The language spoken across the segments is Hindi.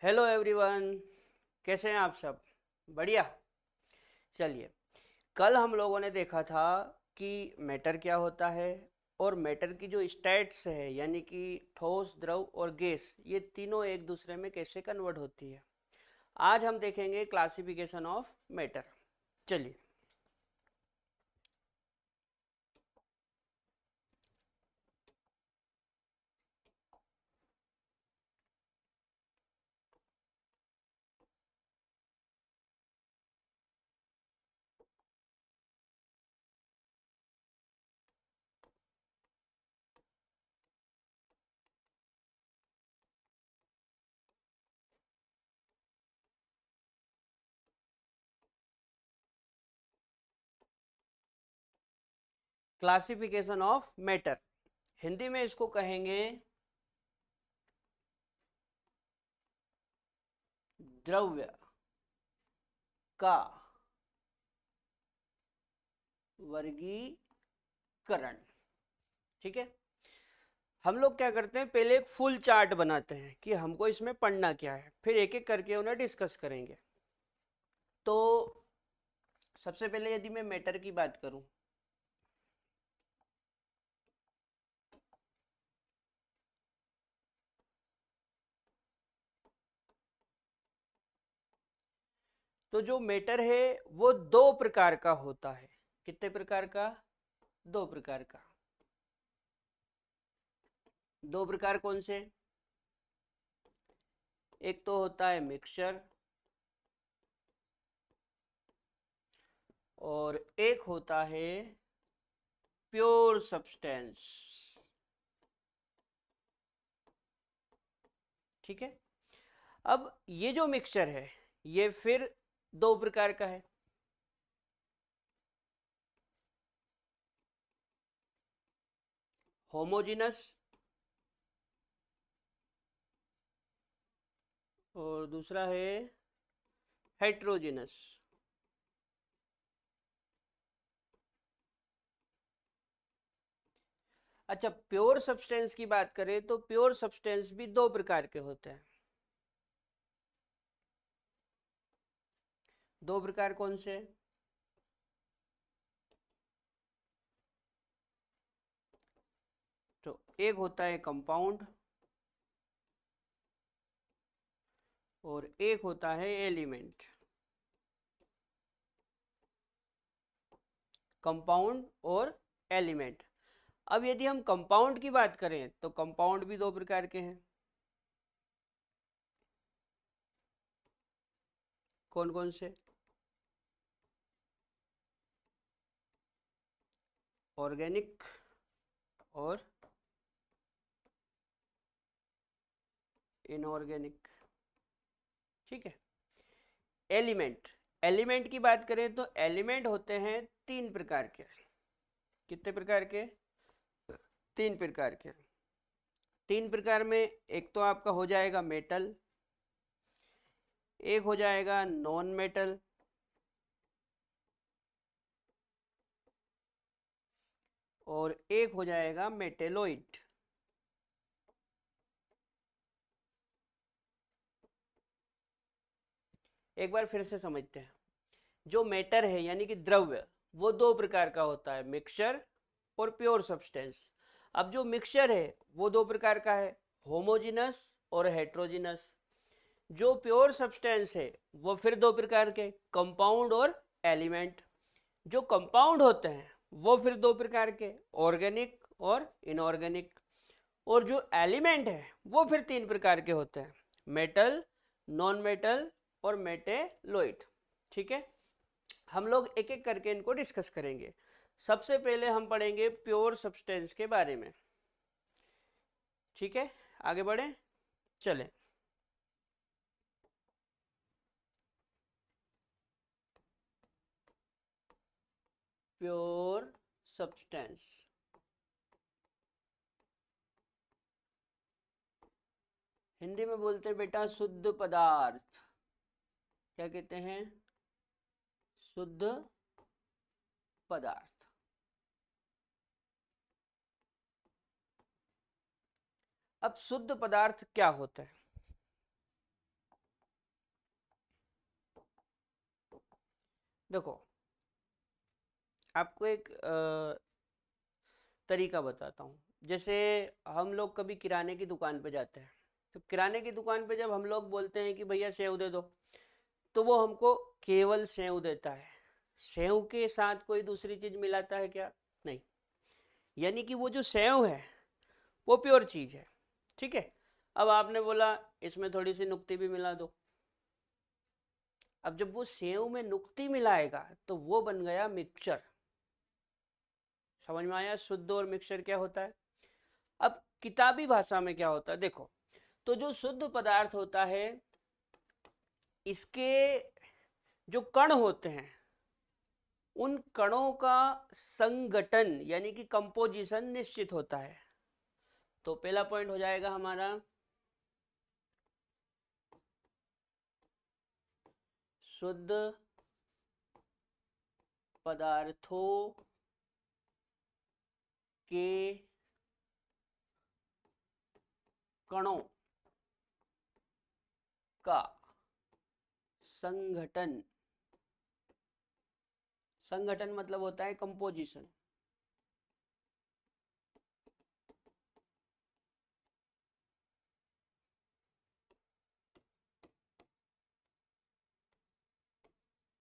Hello everyone. कैसे हैं आप सब? बढ़िया। चलिए, कल हम लोगों ने देखा था कि मैटर क्या होता है और मैटर की जो स्टेट्स है यानी कि ठोस, द्रव और गैस, ये तीनों एक दूसरे में कैसे कन्वर्ट होती है। आज हम देखेंगे क्लासिफिकेशन ऑफ मैटर। चलिए, क्लासिफिकेशन ऑफ मैटर, हिंदी में इसको कहेंगे द्रव्य का वर्गीकरण। ठीक है, हम लोग क्या करते हैं, पहले एक फुल चार्ट बनाते हैं कि हमको इसमें पढ़ना क्या है, फिर एक एक करके उन्हें डिस्कस करेंगे। तो सबसे पहले यदि मैं मैटर की बात करूं, तो जो मैटर है वो दो प्रकार का होता है। कितने प्रकार का? दो प्रकार का। दो प्रकार कौन से? एक तो होता है मिक्सचर और एक होता है प्योर सब्सटेंस। ठीक है, अब ये जो मिक्सचर है ये फिर दो प्रकार का है। होमोजिनस और दूसरा है हेट्रोजिनस। अच्छा, प्योर सब्सटेंस की बात करें तो प्योर सब्सटेंस भी दो प्रकार के होते हैं। दो प्रकार कौन से? तो एक होता है कंपाउंड और एक होता है एलिमेंट। कंपाउंड और एलिमेंट। अब यदि हम कंपाउंड की बात करें तो कंपाउंड भी दो प्रकार के हैं। कौन कौन से? ऑर्गेनिक और इनऑर्गेनिक। ठीक है, एलिमेंट। एलिमेंट की बात करें तो एलिमेंट होते हैं तीन प्रकार के। कितने प्रकार के? तीन प्रकार के। तीन प्रकार में एक तो आपका हो जाएगा मेटल, एक हो जाएगा नॉन मेटल और एक हो जाएगा मेटेलोइड। एक बार फिर से समझते हैं। जो मैटर है यानी कि द्रव्य, वो दो प्रकार का होता है, मिक्सचर और प्योर सब्सटेंस। अब जो मिक्सचर है वो दो प्रकार का है, होमोजिनस और हेट्रोजिनस। जो प्योर सब्सटेंस है वो फिर दो प्रकार के, कंपाउंड और एलिमेंट। जो कंपाउंड होते हैं वो फिर दो प्रकार के, ऑर्गेनिक और इनऑर्गेनिक। और जो एलिमेंट है वो फिर तीन प्रकार के होते हैं, मेटल, नॉन मेटल और मेटेलोइड। ठीक है, हम लोग एक एक करके इनको डिस्कस करेंगे। सबसे पहले हम पढ़ेंगे प्योर सब्सटेंस के बारे में। ठीक है, आगे बढ़े, चलें। प्योर सब्सटेंस, हिंदी में बोलते हैं बेटा शुद्ध पदार्थ। क्या कहते हैं? शुद्ध पदार्थ। अब शुद्ध पदार्थ क्या होता है? देखो आपको एक तरीका बताता हूँ। जैसे हम लोग कभी किराने की दुकान पे जाते हैं, तो किराने की दुकान पे जब हम लोग बोलते हैं कि भैया सेव दे दो, तो वो हमको केवल सेव देता है। सेव के साथ कोई दूसरी चीज मिलाता है क्या? नहीं। यानी कि वो जो सेव है वो प्योर चीज है। ठीक है। अब आपने बोला इसमें थोड़ी सी नुक्ती भी मिला दो। अब जब वो सेव में नुक्ती मिलाएगा तो वो बन गया मिक्सचर। समझ में आया शुद्ध और मिक्सचर क्या होता है? अब किताबी भाषा में क्या होता है देखो, तो जो शुद्ध पदार्थ होता है इसके जो कण होते हैं उन कणों का संगठन यानी कि कंपोजिशन निश्चित होता है। तो पहला पॉइंट हो जाएगा हमारा शुद्ध पदार्थों के कणों का संगठन। संगठन मतलब होता है कंपोजिशन।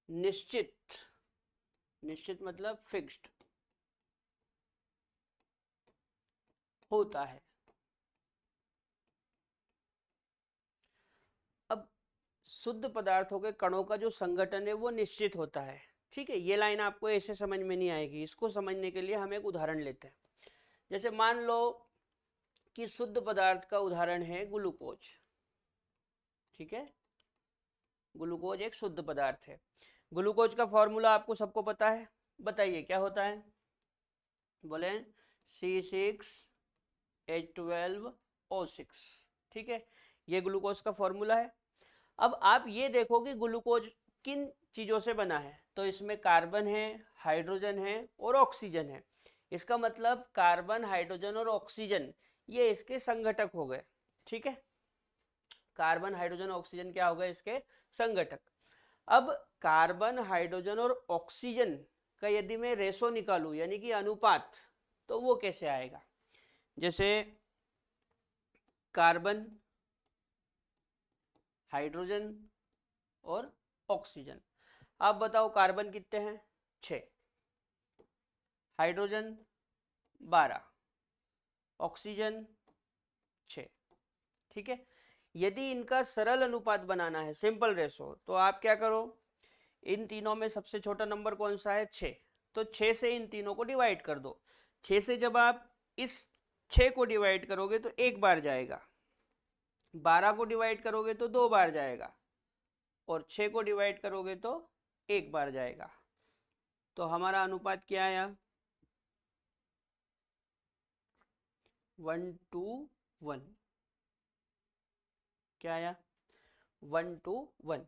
निश्चित, निश्चित मतलब फिक्स्ड होता है। अब शुद्ध पदार्थों के कणों का जो संगठन है वो निश्चित होता है। ठीक है, ये लाइन आपको ऐसे समझ में नहीं आएगी। इसको समझने के लिए हम एक उदाहरण लेते हैं। जैसे मान लो कि शुद्ध पदार्थ का उदाहरण है ग्लूकोज। ठीक है, ग्लूकोज एक शुद्ध पदार्थ है। ग्लूकोज का फॉर्मूला आपको सबको पता है, बताइए क्या होता है? बोले C6H12O6। ठीक है, ये ग्लूकोज का फॉर्मूला है। अब आप ये देखो कि ग्लूकोज किन चीजों से बना है, तो इसमें कार्बन है, हाइड्रोजन है और ऑक्सीजन है। इसका मतलब कार्बन, हाइड्रोजन और ऑक्सीजन ये इसके संघटक हो गए। ठीक है, कार्बन, हाइड्रोजन, ऑक्सीजन क्या हो गए? इसके संघटक। अब कार्बन, हाइड्रोजन और ऑक्सीजन का यदि मैं रेशो निकालूं यानी कि अनुपात, तो वो कैसे आएगा? जैसे कार्बन, हाइड्रोजन और ऑक्सीजन। आप बताओ कार्बन कितने हैं? 6, हाइड्रोजन 12, ऑक्सीजन 6। ठीक है, यदि इनका सरल अनुपात बनाना है, सिंपल रेशो, तो आप क्या करो, इन तीनों में सबसे छोटा नंबर कौन सा है? 6। तो 6 से इन तीनों को डिवाइड कर दो। 6 से जब आप इस 6 को डिवाइड करोगे तो एक बार जाएगा, 12 को डिवाइड करोगे तो 2 बार जाएगा, और 6 को डिवाइड करोगे तो एक बार जाएगा। तो हमारा अनुपात क्या आया? 1:1। क्या आया? 1:1।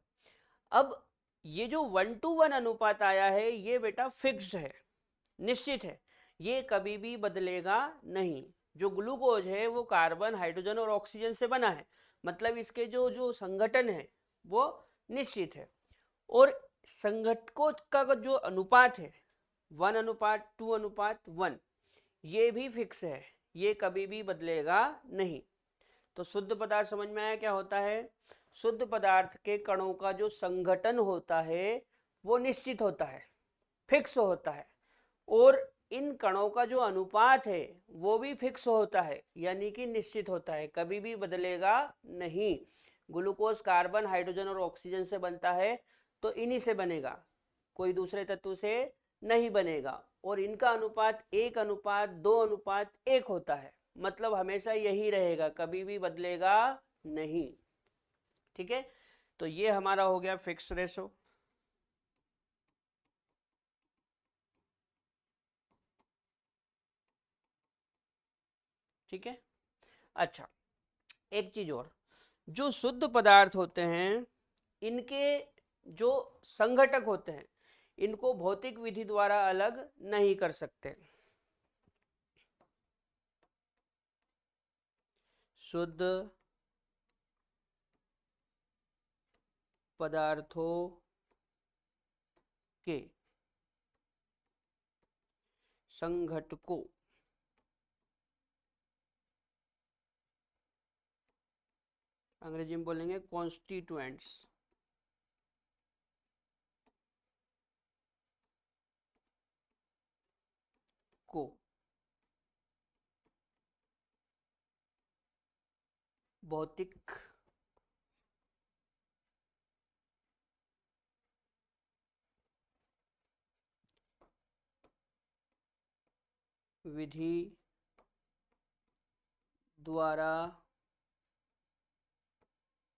अब ये जो 1:1 अनुपात आया है ये बेटा फिक्स्ड है, निश्चित है, ये कभी भी बदलेगा नहीं। जो ग्लूकोज है वो कार्बन, हाइड्रोजन और ऑक्सीजन से बना है, मतलब इसके जो जो संगठन है वो निश्चित है। और संघटकों का जो अनुपात है 1:2:1, ये भी फिक्स है, ये कभी भी बदलेगा नहीं। तो शुद्ध पदार्थ समझ में आया क्या होता है? शुद्ध पदार्थ के कणों का जो संगठन होता है वो निश्चित होता है, फिक्स होता है, और इन कणों का जो अनुपात है वो भी फिक्स होता है, यानी कि निश्चित होता है, कभी भी बदलेगा नहीं। ग्लूकोज कार्बन, हाइड्रोजन और ऑक्सीजन से बनता है, तो इन्हीं से बनेगा, कोई दूसरे तत्व से नहीं बनेगा। और इनका अनुपात 1:2:1 होता है, मतलब हमेशा यही रहेगा, कभी भी बदलेगा नहीं। ठीक है, तो ये हमारा हो गया फिक्स रेशो। ठीक है, अच्छा एक चीज और, जो शुद्ध पदार्थ होते हैं इनके जो संघटक होते हैं इनको भौतिक विधि द्वारा अलग नहीं कर सकते। शुद्ध पदार्थों के संघटकों अंग्रेजी में बोलेंगे कॉन्स्टिट्यूएंट्स को भौतिक विधि द्वारा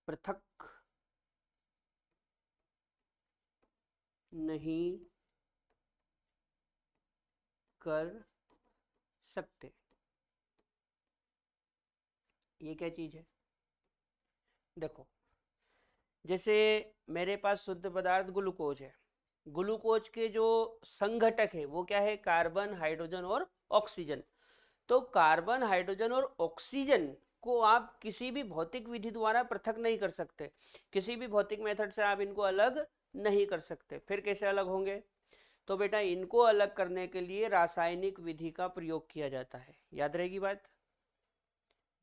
पृथक नहीं कर सकते। ये क्या चीज है? देखो, जैसे मेरे पास शुद्ध पदार्थ ग्लूकोज है, ग्लूकोज के जो संघटक है वो क्या है? कार्बन, हाइड्रोजन और ऑक्सीजन। तो कार्बन, हाइड्रोजन और ऑक्सीजन को आप किसी भी भौतिक विधि द्वारा पृथक नहीं कर सकते, किसी भी भौतिक मेथड से आप इनको अलग नहीं कर सकते। फिर कैसे अलग होंगे? तो बेटा इनको अलग करने के लिए रासायनिक विधि का प्रयोग किया जाता है। याद रहेगी बात।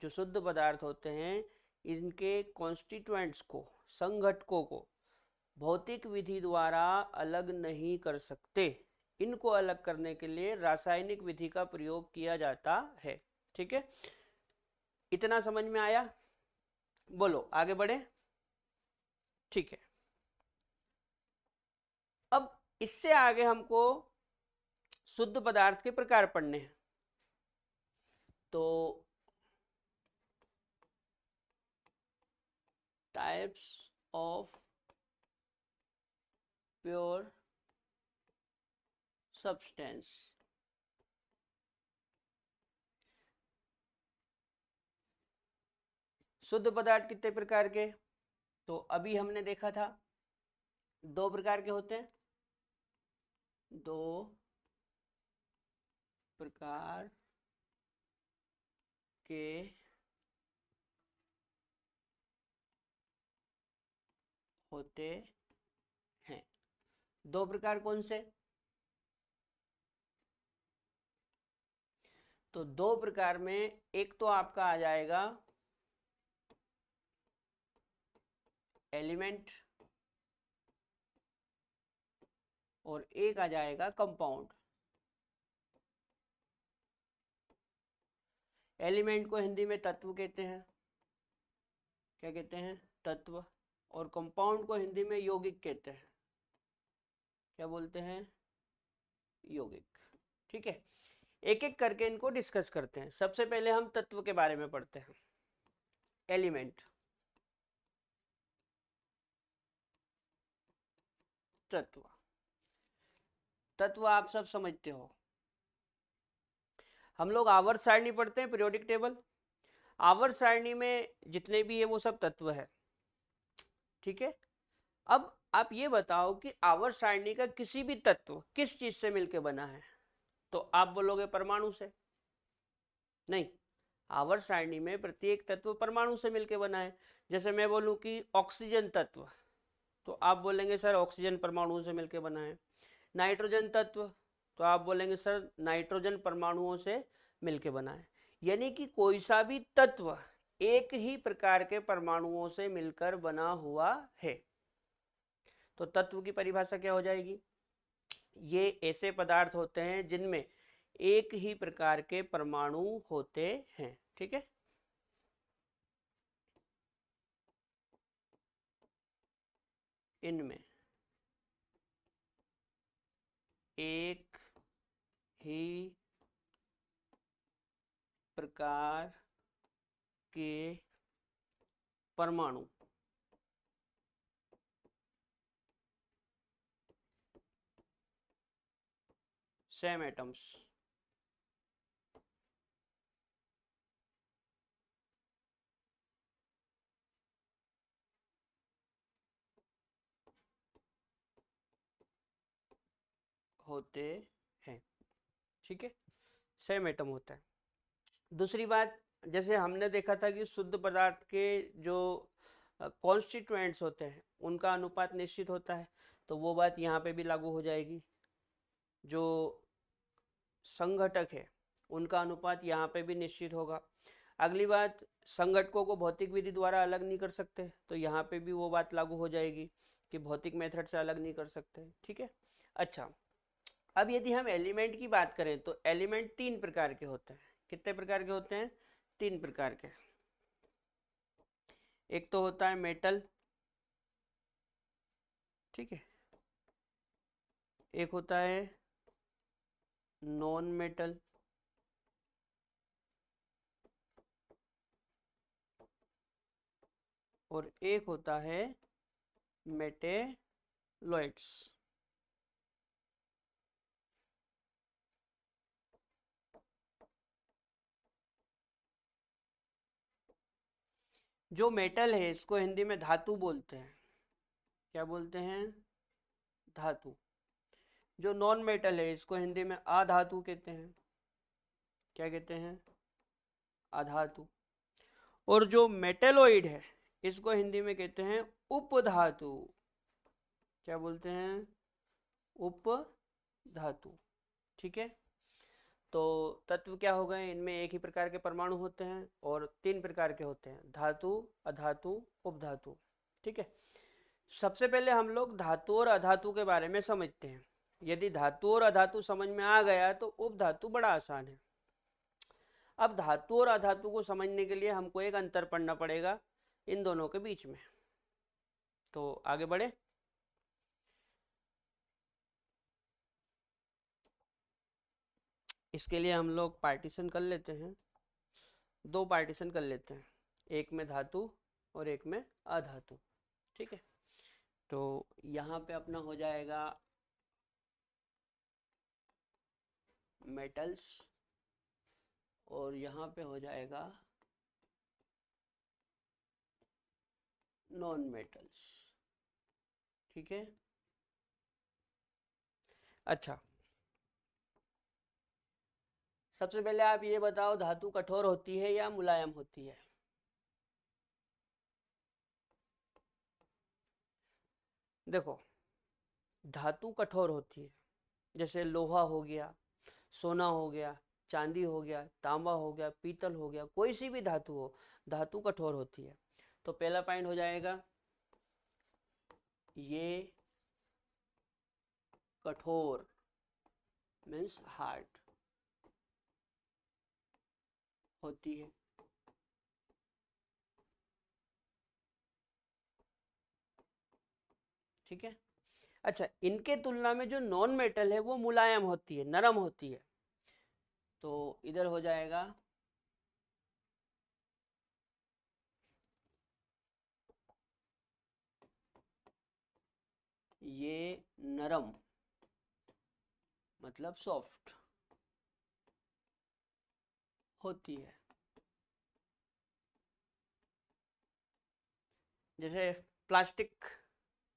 जो शुद्ध पदार्थ होते हैं इनके कॉन्स्टिट्यूएंट्स को, संघटकों को भौतिक विधि द्वारा अलग नहीं कर सकते। इनको अलग करने के लिए रासायनिक विधि का प्रयोग किया जाता है। ठीक है, इतना समझ में आया? बोलो आगे बढ़े। ठीक है, अब इससे आगे हमको शुद्ध पदार्थ के प्रकार पढ़ने हैं। तो टाइप्स ऑफ प्योर सब्सटेंस। शुद्ध पदार्थ कितने प्रकार के? तो अभी हमने देखा था 2 प्रकार के होते हैं। 2 प्रकार के होते हैं। 2 प्रकार कौन से? तो 2 प्रकार में एक तो आपका आ जाएगा एलिमेंट और एक आ जाएगा कंपाउंड। एलिमेंट को हिंदी में तत्व कहते हैं। क्या कहते हैं? तत्व। और कंपाउंड को हिंदी में यौगिक कहते हैं। क्या बोलते हैं? यौगिक। ठीक है, एक एक करके इनको डिस्कस करते हैं। सबसे पहले हम तत्व के बारे में पढ़ते हैं। एलिमेंट, तत्व। तत्व आप सब समझते हो। हम लोग आवर्त सारणी पढ़ते हैं, पीरियोडिक टेबल। आवर्त सारणी में जितने भी है वो सब तत्व है। ठीक है, अब आप ये बताओ कि आवर्त सारणी का किसी भी तत्व किस चीज से मिलकर बना है? तो आप बोलोगे परमाणु से। नहीं, आवर्त सारणी में प्रत्येक तत्व परमाणु से मिलकर बना है। जैसे मैं बोलूं कि ऑक्सीजन तत्व, तो आप बोलेंगे सर ऑक्सीजन परमाणुओं से मिलकर बना है। नाइट्रोजन तत्व, तो आप बोलेंगे सर नाइट्रोजन परमाणुओं से मिलकर बना है। यानी कि कोई सा भी तत्व एक ही प्रकार के परमाणुओं से मिलकर बना हुआ है। तो तत्व की परिभाषा क्या हो जाएगी? ये ऐसे पदार्थ होते हैं जिनमें एक ही प्रकार के परमाणु होते हैं। ठीक है, इनमें एक ही प्रकार के परमाणु सेम एटम्स होते हैं। ठीक है, सेम एटम होता है। दूसरी बात, जैसे हमने देखा था कि शुद्ध पदार्थ के जो कॉन्स्टिट्यूएंट्स होते हैं उनका अनुपात निश्चित होता है। तो तो वो बात यहाँ पे भी लागू हो जाएगी। जो संघटक है उनका अनुपात यहाँ पे भी निश्चित होगा। अगली बात, संघटकों को भौतिक विधि द्वारा अलग नहीं कर सकते, तो यहाँ पे भी वो बात लागू हो जाएगी कि भौतिक मेथड से अलग नहीं कर सकते। ठीक है। अच्छा, अब यदि हम एलिमेंट की बात करें तो एलिमेंट 3 प्रकार के होते हैं। कितने प्रकार के होते हैं? 3 प्रकार के। एक तो होता है मेटल, ठीक है, एक होता है नॉन मेटल, और एक होता है मेटेलॉइड्स। जो मेटल है इसको हिंदी में धातु बोलते हैं। क्या बोलते हैं? धातु। जो नॉन मेटल है इसको हिंदी में अधातु कहते हैं। क्या कहते हैं? अधातु। और जो मेटेलॉइड है इसको हिंदी में कहते हैं उपधातु। क्या बोलते हैं? उपधातु। ठीक है। तो तत्व क्या हो गए? इनमें एक ही प्रकार के परमाणु होते हैं और 3 प्रकार के होते हैं, धातु, अधातु, उपधातु। ठीक है। सबसे पहले हम लोग धातु और अधातु के बारे में समझते हैं। यदि धातु और अधातु समझ में आ गया तो उपधातु बड़ा आसान है। अब धातु और अधातु को समझने के लिए हमको एक अंतर पढ़ना पड़ेगा इन दोनों के बीच में। तो आगे बढ़े। इसके लिए हम लोग पार्टीशन कर लेते हैं, 2 पार्टीशन कर लेते हैं, एक में धातु और एक में अधातु। ठीक है। तो यहाँ पे अपना हो जाएगा मेटल्स और यहाँ पे हो जाएगा नॉन मेटल्स। ठीक है। अच्छा, सबसे पहले आप ये बताओ, धातु कठोर होती है या मुलायम होती है? देखो, धातु कठोर होती है, जैसे लोहा हो गया, सोना हो गया, चांदी हो गया, तांबा हो गया, पीतल हो गया, कोई सी भी धातु हो, धातु कठोर होती है। तो पहला पॉइंट हो जाएगा, ये कठोर मीन्स हार्ड होती है। ठीक है। अच्छा, इनके तुलना में जो नॉन मेटल है वो मुलायम होती है, नरम होती है। तो इधर हो जाएगा ये नरम मतलब सॉफ्ट होती है। जैसे प्लास्टिक,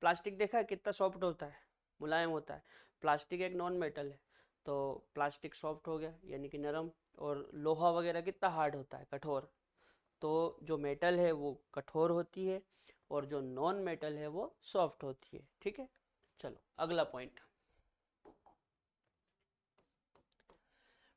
प्लास्टिक देखा है कितना सॉफ्ट होता है, मुलायम होता है। प्लास्टिक एक नॉन मेटल है, तो प्लास्टिक सॉफ्ट हो गया यानी कि नरम। और लोहा वगैरह कितना हार्ड होता है, कठोर। तो जो मेटल है वो कठोर होती है और जो नॉन मेटल है वो सॉफ्ट होती है। ठीक है। चलो अगला पॉइंट।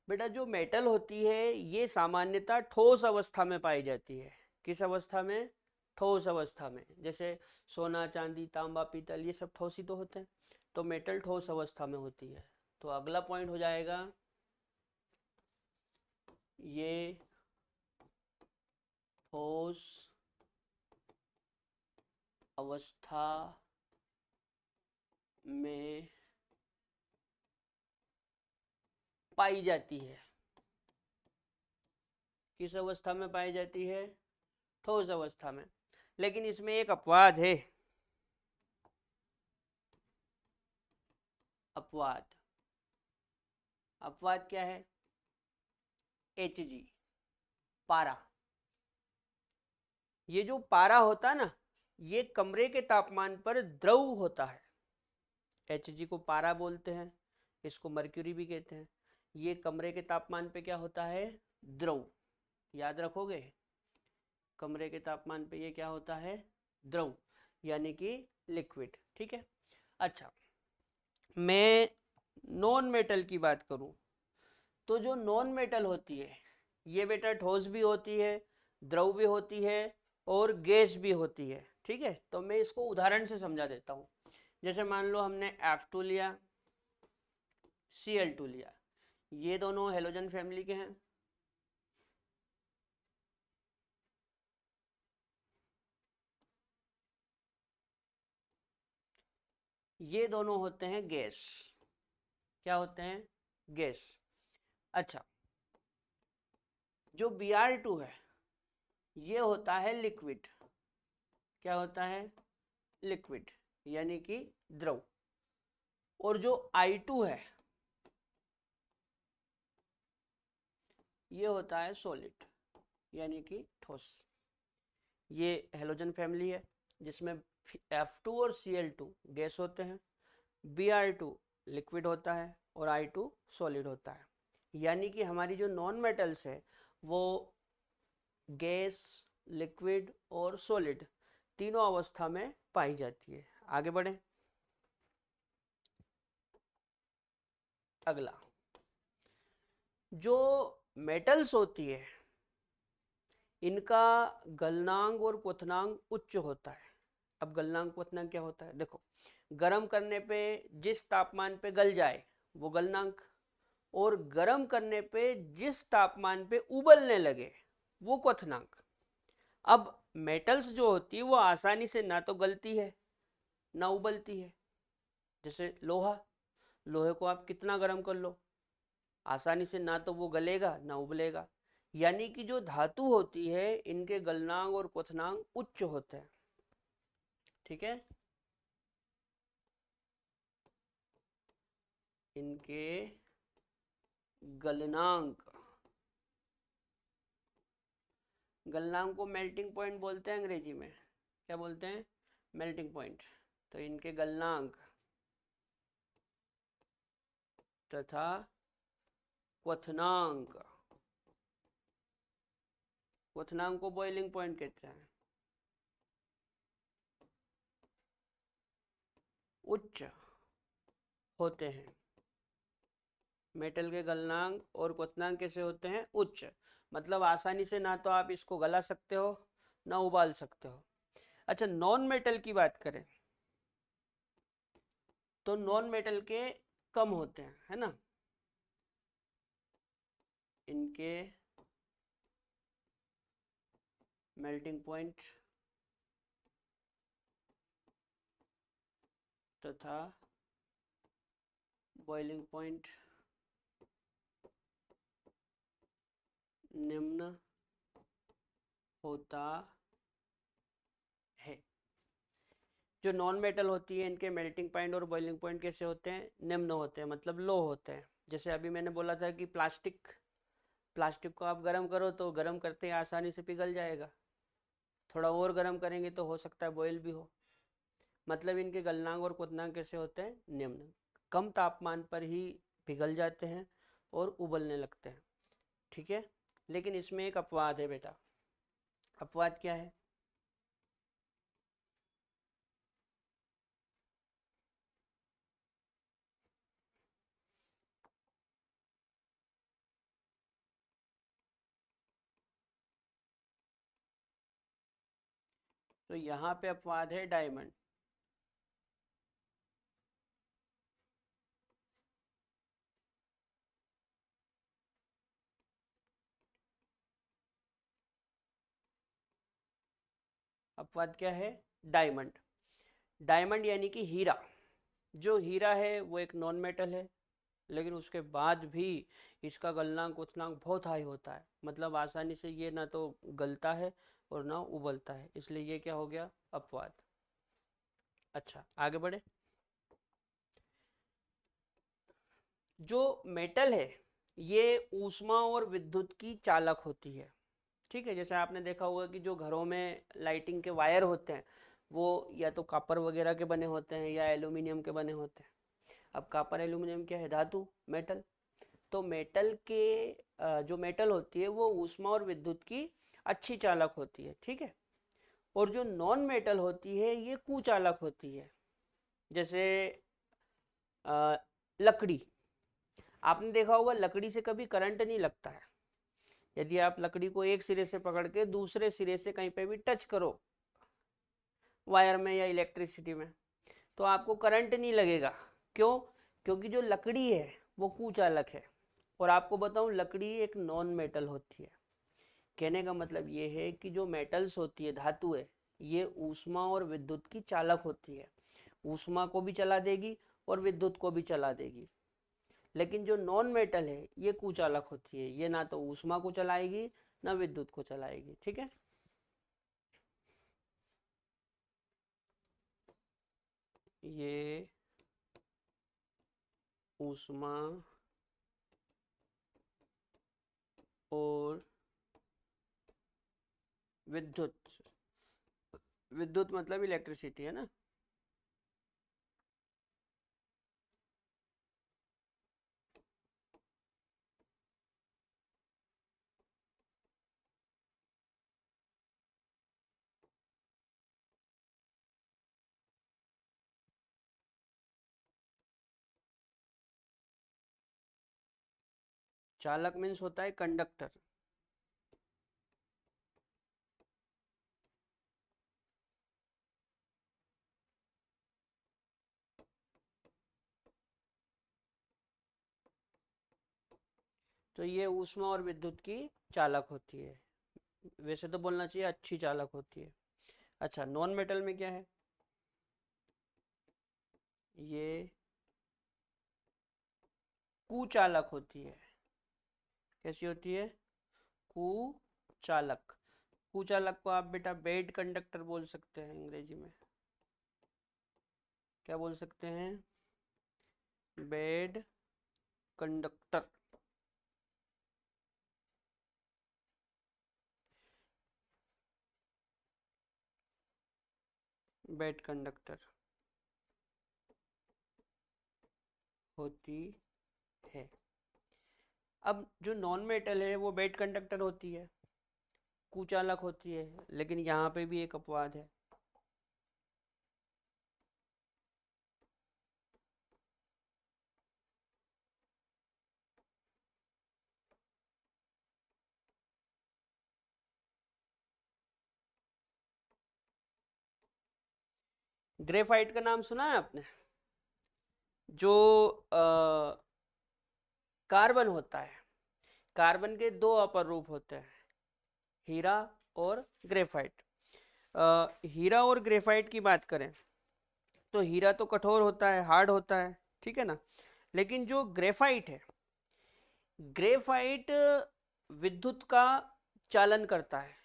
बेटा, जो मेटल होती है ये सामान्यतः ठोस अवस्था में पाई जाती है। किस अवस्था में? ठोस अवस्था में। जैसे सोना, चांदी, तांबा, पीतल, ये सब ठोस ही तो होते हैं, तो मेटल ठोस अवस्था में होती है। तो अगला पॉइंट हो जाएगा, ये ठोस अवस्था में पाई जाती है। किस अवस्था में पाई जाती है? ठोस अवस्था में। लेकिन इसमें एक अपवाद है। अपवाद, अपवाद क्या है? Hg, पारा। ये जो पारा होता है ना, ये कमरे के तापमान पर द्रव होता है। Hg को पारा बोलते हैं, इसको मर्क्यूरी भी कहते हैं। ये कमरे के तापमान पे क्या होता है? द्रव। याद रखोगे, कमरे के तापमान पे ये क्या होता है? द्रव यानी कि लिक्विड। ठीक है। अच्छा, मैं नॉन मेटल की बात करूं तो जो नॉन मेटल होती है ये बेटा ठोस भी होती है, द्रव भी होती है और गैस भी होती है। ठीक है, तो मैं इसको उदाहरण से समझा देता हूं। जैसे मान लो हमने F2 लिया, Cl2 लिया, ये दोनों हेलोजन फैमिली के हैं। ये दोनों होते हैं गैस। क्या होते हैं? गैस। अच्छा, जो Br2 है ये होता है लिक्विड। क्या होता है? लिक्विड, यानी कि द्रव। और जो I2 है ये होता है सॉलिड, यानी कि ठोस। ये हेलोजन फैमिली है जिसमें F2 और Cl2 गैस होते हैं, Br2 लिक्विड होता है और I2 सॉलिड होता है। यानी कि हमारी जो नॉन मेटल्स है वो गैस, लिक्विड और सॉलिड तीनों अवस्था में पाई जाती है। आगे बढ़े। अगला, जो मेटल्स होती है इनका गलनांक और क्वथनांक उच्च होता है। अब गलनांक क्वथनांक क्या होता है? देखो, गर्म करने पे जिस तापमान पे गल जाए वो गलनांक, और गर्म करने पे जिस तापमान पे उबलने लगे वो क्वथनांक। अब मेटल्स जो होती है वो आसानी से ना तो गलती है ना उबलती है। जैसे लोहा, लोहे को आप कितना गर्म कर लो, आसानी से ना तो वो गलेगा ना उबलेगा। यानी कि जो धातु होती है इनके गलनांक और क्वथनांक उच्च होते हैं। ठीक है, इनके गलनांक, गलनांक को मेल्टिंग पॉइंट बोलते हैं अंग्रेजी में। क्या बोलते हैं? Melting point. तो इनके गलनांक तथा क्वथनांक, क्वथनांक को बॉइलिंग पॉइंट कहते हैं, उच्च होते हैं। मेटल के गलनांक और क्वथनांक कैसे होते हैं? उच्च। मतलब आसानी से ना तो आप इसको गला सकते हो ना उबाल सकते हो। अच्छा, नॉन मेटल की बात करें तो नॉन मेटल के कम होते हैं, है ना। इनके मेल्टिंग पॉइंट तथा बॉइलिंग पॉइंट निम्न होता है। जो नॉन मेटल होती है इनके मेल्टिंग पॉइंट और बॉइलिंग पॉइंट कैसे होते हैं? निम्न होते हैं, मतलब लो होते हैं। जैसे अभी मैंने बोला था कि प्लास्टिक, प्लास्टिक को आप गर्म करो तो गर्म करते ही आसानी से पिघल जाएगा, थोड़ा और गर्म करेंगे तो हो सकता है बॉयल भी हो। मतलब इनके गलनांक और क्वथनांक कैसे होते हैं? निम्न। कम तापमान पर ही पिघल जाते हैं और उबलने लगते हैं। ठीक है, लेकिन इसमें एक अपवाद है बेटा। अपवाद क्या है? तो यहाँ पे अपवाद है डायमंड। अपवाद क्या है? डायमंड। डायमंड यानी कि हीरा। जो हीरा है वो एक नॉन मेटल है, लेकिन उसके बाद भी इसका गलनांक उथनांक बहुत हाई होता है। मतलब आसानी से ये ना तो गलता है और ना उबलता है, इसलिए ये क्या हो गया? अपवाद। अच्छा, आगे बढ़े। जो मेटल है ये ऊष्मा और विद्युत की चालक होती है। ठीक है, जैसे आपने देखा होगा कि जो घरों में लाइटिंग के वायर होते हैं वो या तो कॉपर वगैरह के बने होते हैं या एल्यूमिनियम के बने होते हैं। अब कॉपर एल्यूमिनियम क्या है? धातु, मेटल। तो मेटल के जो मेटल होती है वो ऊष्मा और विद्युत की अच्छी चालक होती है। ठीक है, और जो नॉन मेटल होती है ये कुचालक होती है। जैसे लकड़ी, आपने देखा होगा लकड़ी से कभी करंट नहीं लगता है। यदि आप लकड़ी को एक सिरे से पकड़ के दूसरे सिरे से कहीं पे भी टच करो वायर में या इलेक्ट्रिसिटी में, तो आपको करंट नहीं लगेगा। क्यों? क्योंकि जो लकड़ी है वो कुचालक है। और आपको बताऊं, लकड़ी एक नॉन मेटल होती है। कहने का मतलब ये है कि जो मेटल्स होती है, धातु है, ये ऊष्मा और विद्युत की चालक होती है। ऊष्मा को भी चला देगी और विद्युत को भी चला देगी। लेकिन जो नॉन मेटल है ये कुचालक होती है, ये ना तो ऊष्मा को चलाएगी ना विद्युत को चलाएगी। ठीक है, ये ऊष्मा और विद्युत, विद्युत मतलब इलेक्ट्रिसिटी है ना। चालक मीन्स होता है कंडक्टर। तो ये ऊष्मा और विद्युत की चालक होती है। वैसे तो बोलना चाहिए अच्छी चालक होती है। अच्छा, नॉन मेटल में क्या है? ये कुचालक होती है। कैसी होती है? कुचालक। कुचालक को आप बेटा बेड कंडक्टर बोल सकते हैं अंग्रेजी में। क्या बोल सकते हैं? Bad conductor. बेड कंडक्टर होती है। अब जो नॉन मेटल है वो बेड कंडक्टर होती है, कुचालक होती है, लेकिन यहाँ पे भी एक अपवाद है। ग्रेफाइट का नाम सुना है आपने? जो कार्बन होता है, कार्बन के दो अपर रूप होते हैं, हीरा और ग्रेफाइट। हीरा और ग्रेफाइट की बात करें तो हीरा तो कठोर होता है, हार्ड होता है, ठीक है ना। लेकिन जो ग्रेफाइट है, ग्रेफाइट विद्युत का चालन करता है,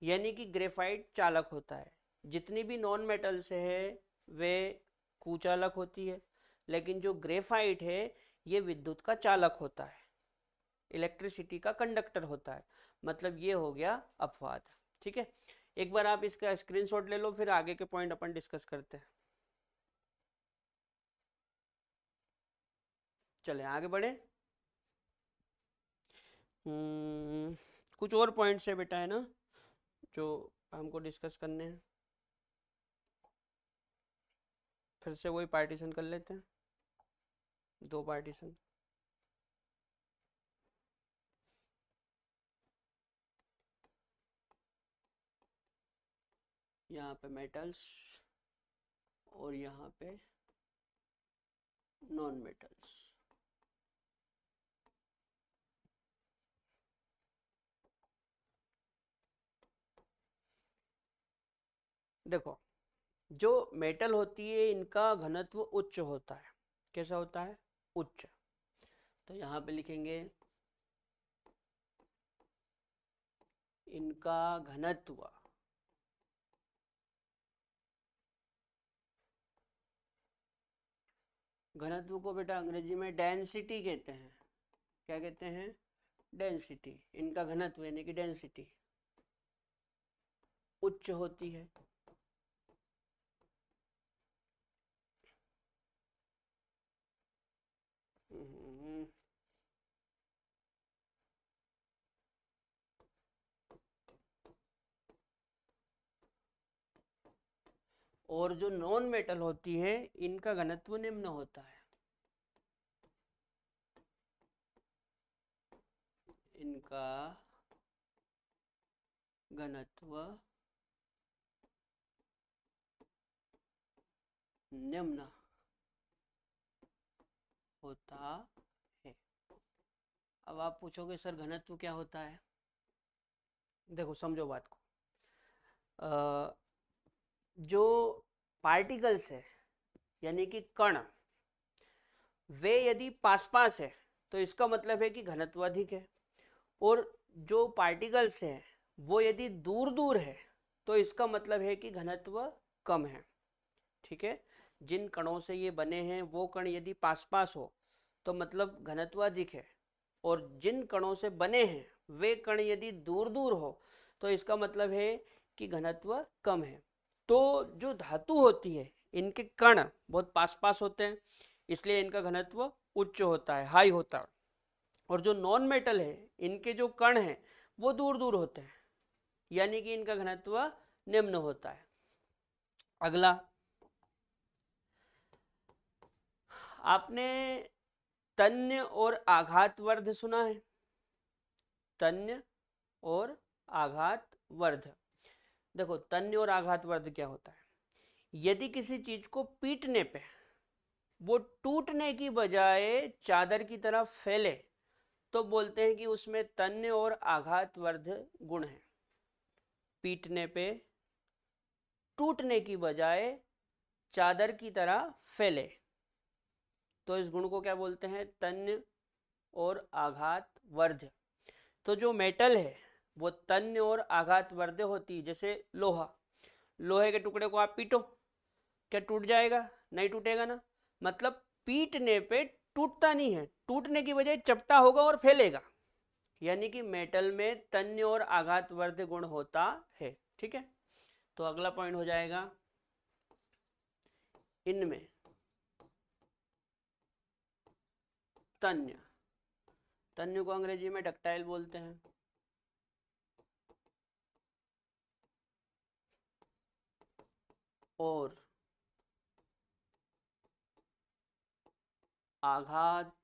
यानी कि ग्रेफाइट चालक होता है। जितनी भी नॉन मेटल से है वे कुचालक होती है, लेकिन जो ग्रेफाइट है ये विद्युत का चालक होता है, इलेक्ट्रिसिटी का कंडक्टर होता है। मतलब ये हो गया अपवाद। ठीक है, एक बार आप इसका स्क्रीनशॉट ले लो, फिर आगे के पॉइंट अपन डिस्कस करते हैं। चले आगे बढ़े। कुछ और पॉइंट्स है बेटा, है ना, जो हमको डिस्कस करने हैं। फिर से वही पार्टीशन कर लेते हैं, दो पार्टीशन। यहाँ पे मेटल्स और यहाँ पे नॉन मेटल्स। देखो, जो मेटल होती है इनका घनत्व उच्च होता है। कैसा होता है? उच्च। तो यहाँ पे लिखेंगे इनका घनत्व, घनत्व को बेटा अंग्रेजी में डेंसिटी कहते हैं। क्या कहते हैं? डेंसिटी। इनका घनत्व यानी कि डेंसिटी उच्च होती है। हम्म, और जो नॉन मेटल होती है इनका घनत्व निम्न होता है। इनका घनत्व निम्न होता है। अब आप पूछोगे सर घनत्व क्या होता है? देखो समझो बात को। जो पार्टिकल्स है यानी कि कण, वे यदि पास पास है तो इसका मतलब है कि घनत्व अधिक है, और जो पार्टिकल्स हैं वो यदि दूर दूर है तो इसका मतलब है कि घनत्व कम है। ठीक है, जिन कणों से ये बने हैं वो कण यदि पास पास हो तो मतलब घनत्व अधिक है, और जिन कणों से बने हैं वे कण यदि दूर दूर हो तो इसका मतलब है कि घनत्व कम है। तो जो धातु होती है इनके कण बहुत पास पास होते हैं, इसलिए इनका घनत्व उच्च होता है, हाई होता है। और जो नॉन मेटल है इनके जो कण हैं वो दूर दूर होते हैं, यानी कि इनका घनत्व निम्न होता है। अगला, आपने तन्य और आघातवर्ध सुना है? तन्य और आघातवर्ध। देखो तन्य और आघातवर्ध क्या होता है? यदि किसी चीज को पीटने पे वो टूटने की बजाय चादर की तरह फैले तो बोलते हैं कि उसमें तन्य और आघातवर्ध गुण है। पीटने पे टूटने की बजाय चादर की तरह फैले तो इस गुण को क्या बोलते हैं? तन्य और आघातवर्ध। तो जो मेटल है वो तन्य और आघातवर्ध होती है। जैसे लोहा, लोहे के टुकड़े को आप पीटो, क्या टूट जाएगा? नहीं टूटेगा ना। मतलब पीटने पे टूटता नहीं है, टूटने की बजाय चपटा होगा और फैलेगा, यानी कि मेटल में तन्य और आघातवर्ध गुण होता है। ठीक है, तो अगला पॉइंट हो जाएगा, इनमें तन्य, तन्य को अंग्रेजी में डक्टाइल बोलते हैं, और आघातवर्ध,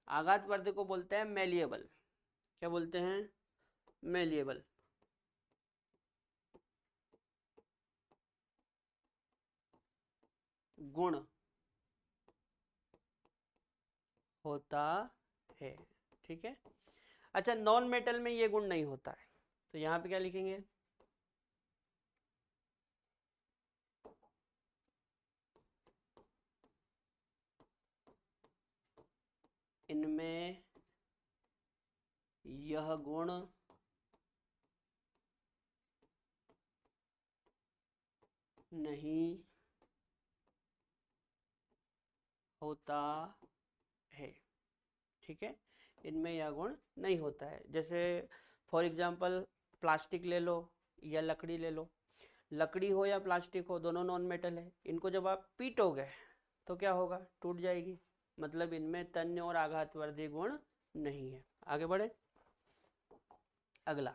आघातवर्ध को बोलते हैं मेलिएबल। क्या बोलते हैं? मेलिएबल। गुण होता है। ठीक है, अच्छा नॉन मेटल में ये गुण नहीं होता है, तो यहाँ पे क्या लिखेंगे? इनमें यह गुण नहीं होता है। ठीक है, इनमें यह गुण नहीं होता है। जैसे फॉर एग्जांपल प्लास्टिक ले लो या लकड़ी ले लो, लकड़ी हो या प्लास्टिक हो दोनों नॉन मेटल है, इनको जब आप पीटोगे तो क्या होगा? टूट जाएगी। मतलब इनमें तन्य और आघातवर्धी गुण नहीं है। आगे बढ़े, अगला,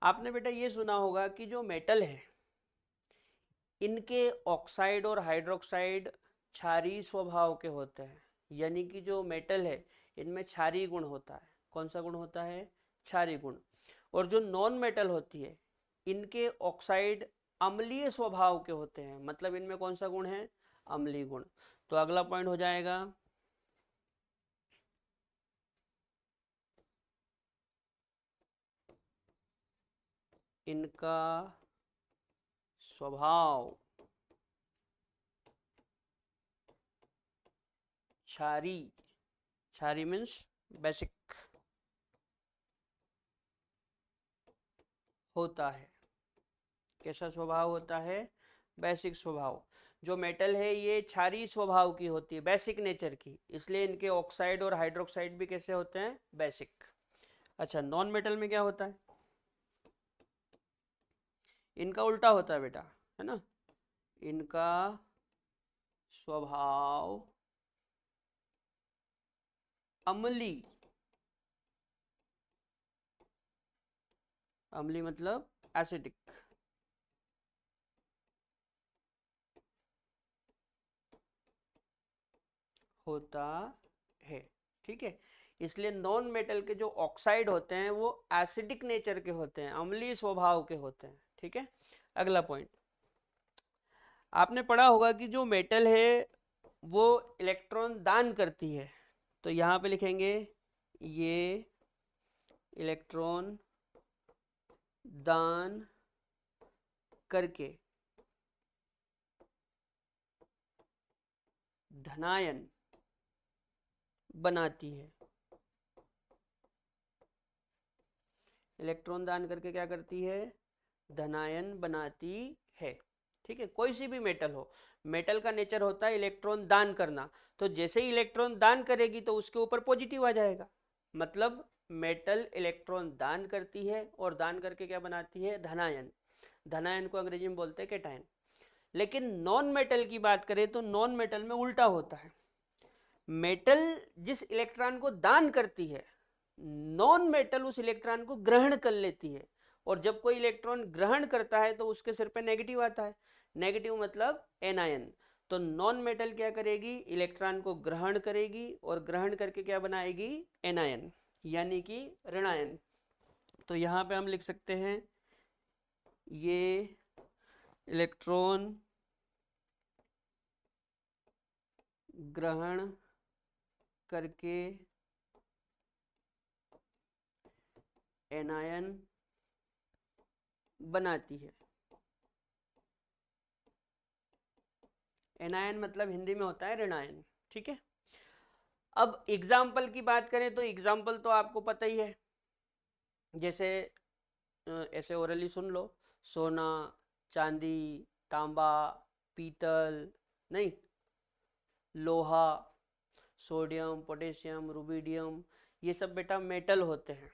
आपने बेटा ये सुना होगा कि जो मेटल है इनके ऑक्साइड और हाइड्रोक्साइड क्षारीय स्वभाव के होते हैं, यानी कि जो मेटल है इनमें क्षारीय गुण होता है। कौन सा गुण होता है? क्षारीय गुण। और जो नॉन मेटल होती है इनके ऑक्साइड अम्लीय स्वभाव के होते हैं, मतलब इनमें कौन सा गुण है? अम्लीय गुण। तो अगला पॉइंट हो जाएगा, इनका स्वभाव क्षारीय, क्षारीय मीन्स बेसिक होता है। कैसा स्वभाव होता है? बेसिक स्वभाव। जो मेटल है ये क्षारीय स्वभाव की होती है, बेसिक नेचर की, इसलिए इनके ऑक्साइड और हाइड्रोक्साइड भी कैसे होते हैं? बेसिक। अच्छा नॉन मेटल में क्या होता है? इनका उल्टा होता है बेटा, है ना। इनका स्वभाव अम्लीय अम्लीय मतलब एसिडिक, होता है। ठीक है, इसलिए नॉन मेटल के जो ऑक्साइड होते हैं वो एसिडिक नेचर के होते हैं, अम्लीय स्वभाव के होते हैं। ठीक है, अगला पॉइंट, आपने पढ़ा होगा कि जो मेटल है वो इलेक्ट्रॉन दान करती है, तो यहाँ पे लिखेंगे ये इलेक्ट्रॉन दान करके धनायन बनाती है। इलेक्ट्रॉन दान करके क्या करती है? धनायन बनाती है। ठीक है, कोई सी भी मेटल हो, मेटल का नेचर होता है इलेक्ट्रॉन दान करना, तो जैसे ही इलेक्ट्रॉन दान करेगी तो उसके ऊपर पॉजिटिव आ जाएगा, मतलब मेटल इलेक्ट्रॉन दान करती है और दान करके क्या बनाती है? धनायन। धनायन को अंग्रेजी में बोलते हैं कैटायन। लेकिन नॉन मेटल की बात करें तो नॉन मेटल में उल्टा होता है, मेटल जिस इलेक्ट्रॉन को दान करती है, नॉन मेटल उस इलेक्ट्रॉन को ग्रहण कर लेती है, और जब कोई इलेक्ट्रॉन ग्रहण करता है तो उसके सिर पे नेगेटिव आता है, नेगेटिव मतलब एनायन। तो नॉन मेटल क्या करेगी? इलेक्ट्रॉन को ग्रहण करेगी और ग्रहण करके क्या बनाएगी? एनायन, यानी कि ऋणायन। तो यहाँ पे हम लिख सकते हैं ये इलेक्ट्रॉन ग्रहण करके एनायन बनाती है। एनायन मतलब हिंदी में होता है ऋणायन। ठीक है, अब एग्जाम्पल की बात करें तो एग्जाम्पल तो आपको पता ही है, जैसे ऐसे ओरली सुन लो, सोना, चांदी, तांबा, पीतल, नहीं, लोहा, सोडियम, पोटेशियम, रुबिडियम, ये सब बेटा मेटल होते हैं।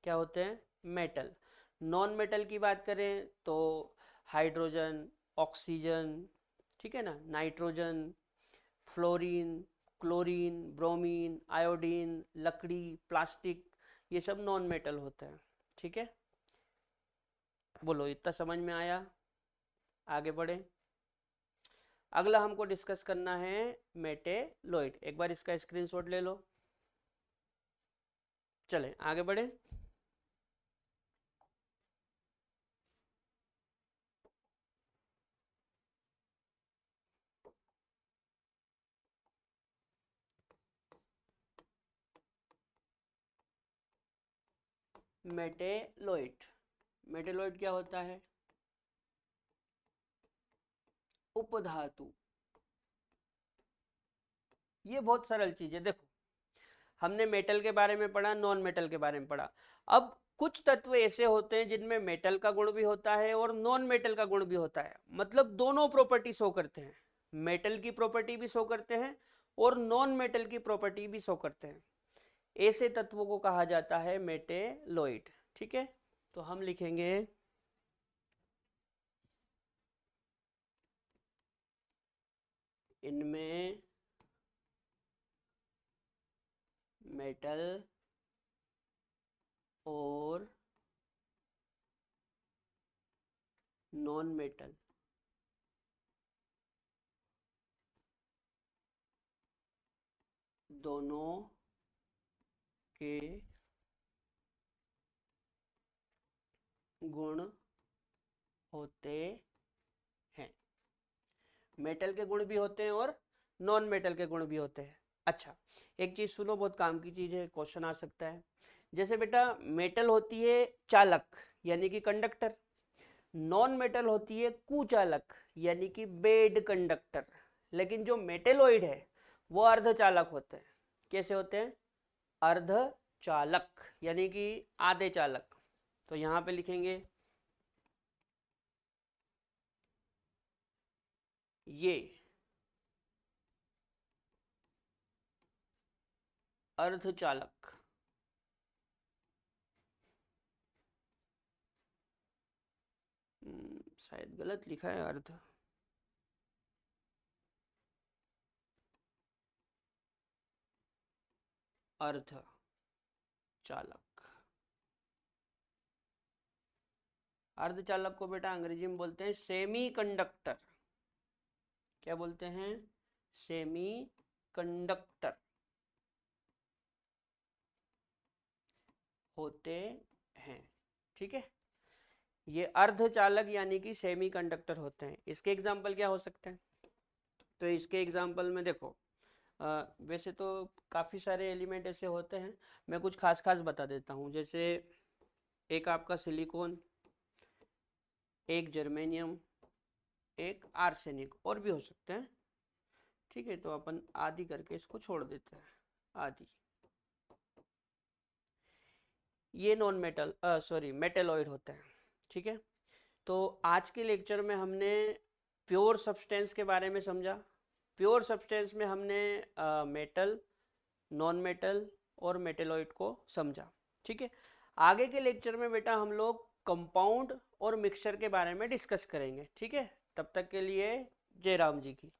क्या होते हैं? मेटल। नॉन मेटल की बात करें तो हाइड्रोजन, ऑक्सीजन, ठीक है ना, nitrogen, fluorine, chlorine, bromine, iodine, लकड़ी, प्लास्टिक, ये सब नॉन मेटल होते हैं। ठीक है, बोलो इतना समझ में आया? आगे बढ़े, अगला हमको डिस्कस करना है मेटेलोइड। एक बार इसका स्क्रीनशॉट ले लो, चले आगे बढ़े। मेटेलोइड, मेटेलोइड क्या होता है? उपधातु। ये बहुत सरल चीज है, देखो हमने मेटल के बारे में पढ़ा, नॉन मेटल के बारे में पढ़ा। अब कुछ तत्व ऐसे होते हैं जिनमें मेटल का गुण भी होता है और नॉन मेटल का गुण भी होता है, मतलब दोनों प्रॉपर्टी शो करते हैं, मेटल की प्रॉपर्टी भी शो करते हैं और नॉन मेटल की प्रॉपर्टी भी शो करते हैं। ऐसे तत्वों को कहा जाता है मेटेलोइड। ठीक है, तो हम लिखेंगे इनमें मेटल और नॉन मेटल दोनों के गुण होते हैं, मेटल के गुण भी होते हैं और नॉन मेटल के गुण भी होते हैं। अच्छा, एक चीज सुनो, बहुत काम की चीज है, क्वेश्चन आ सकता है। जैसे बेटा मेटल होती है चालक, यानी कि कंडक्टर, नॉन मेटल होती है कुचालक, यानी कि बेड कंडक्टर, लेकिन जो मेटेलॉइड है वो अर्धचालक होते हैं। कैसे होते हैं? अर्धचालक, यानी कि आधे चालक। तो यहां पे लिखेंगे ये अर्धचालक। शायद गलत लिखा है, अर्ध अर्धचालक। अर्धचालक को बेटा अंग्रेजी में बोलते हैं सेमी कंडक्टर। क्या बोलते हैं? सेमी कंडक्टर होते हैं। ठीक है, ये अर्धचालक यानी कि सेमी कंडक्टर होते हैं। इसके एग्जाम्पल क्या हो सकते हैं? तो इसके एग्जाम्पल में देखो, वैसे तो काफ़ी सारे एलिमेंट ऐसे होते हैं, मैं कुछ खास खास बता देता हूँ। जैसे एक आपका सिलिकॉन, एक जर्मेनियम, एक आर्सेनिक, और भी हो सकते हैं। ठीक है, तो अपन आदि करके इसको छोड़ देते हैं, आदि। ये नॉन मेटल मेटेलॉइड होते हैं। ठीक है, तो आज के लेक्चर में हमने प्योर सब्सटेंस के बारे में समझा। प्योर सब्सटेंस में हमने मेटल, नॉन मेटल और मेटेलॉइड को समझा। ठीक है, आगे के लेक्चर में बेटा हम लोग कंपाउंड और मिक्सचर के बारे में डिस्कस करेंगे। ठीक है, तब तक के लिए जय राम जी की।